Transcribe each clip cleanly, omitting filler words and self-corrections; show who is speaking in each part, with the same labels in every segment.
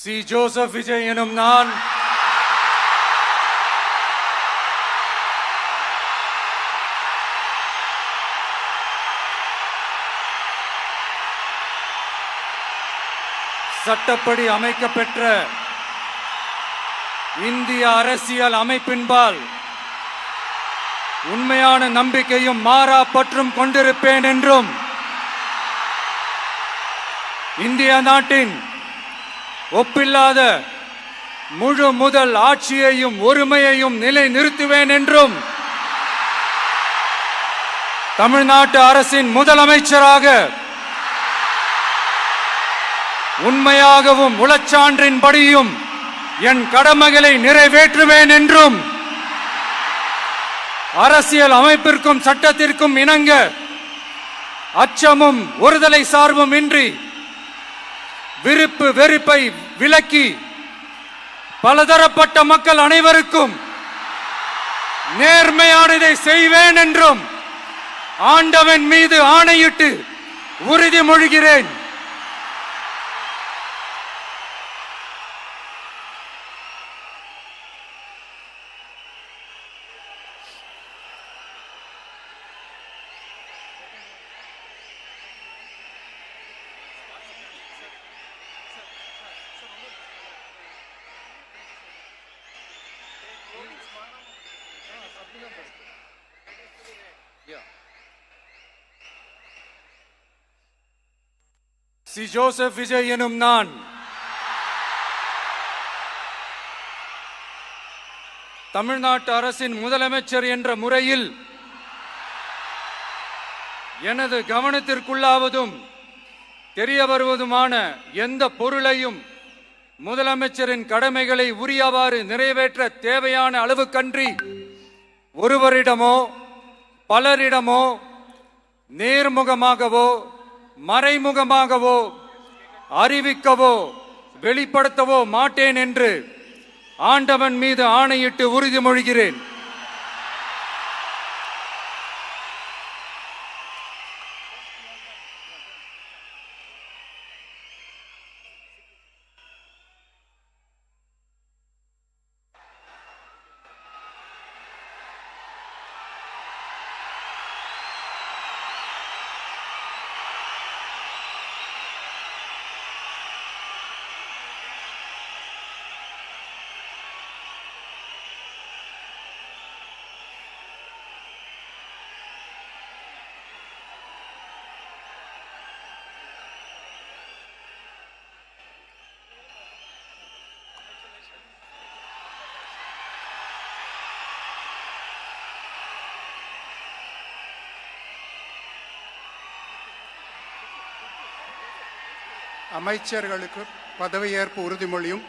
Speaker 1: C. Joseph Vijay எனும் நான் சட்டப்படி அமைக்கப்பெற்ற இந்திய அரசியல் அமைப்பின்பால் உண்மையான நம்பிக்கையும் மாறா பற்றும் கொண்டிருப்பேன் என்றும் இந்திய நாட்டின் ஒப்பில்லாத முழு முதல் ஆட்சியையும் ஒருமையையும் நிலை நிறுத்துவேன் என்றும் தமிழ்நாட்டு அரசின் முதலமைச்சராக உண்மையாகவும் உளச்சான்றின்படியும் என் கடமைகளை நிறைவேற்றுவேன் என்றும் அரசியல் அமைப்பிற்கும் சட்டத்திற்கும் இணங்க அச்சமும் ஒருதலை சார்பும் இன்றி விருப்பு வெறுப்பை விலக்கி பலதரப்பட்ட மக்கள் அனைவருக்கும் நேர்மையானதை செய்வேன் என்றும் ஆண்டவன் மீது ஆணையிட்டு உறுதிமொழிகிறேன். சி. ஜோசப் விஜய் எனும் நான் தமிழ்நாட்டு அரசின் முதலமைச்சர் என்ற முறையில் எனது கவனத்திற்குள்ளாவதும் தெரிய வருவதுமான எந்த பொருளையும் முதலமைச்சரின் கடமைகளை உரியவாறு நிறைவேற்ற தேவையான அளவுக்கன்றி ஒருவரிடமோ பலரிடமோ நேர்முகமாகவோ மறைமுகமாகவோ அறிவிக்கவோ வெளிப்படுத்தவோ மாட்டேன் என்று ஆண்டவன் மீது ஆணையிட்டு உறுதிமொழிகிறேன்.
Speaker 2: அமைச்சர்களுக்கு பதவியேற்பு உறுதிமொழியும்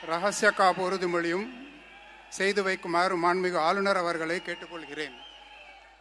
Speaker 2: இரகசிய காப்பு உறுதிமொழியும் செய்து வைக்குமாறு மாண்புமிகு ஆளுநர் அவர்களை கேட்டுக்கொள்கிறேன்.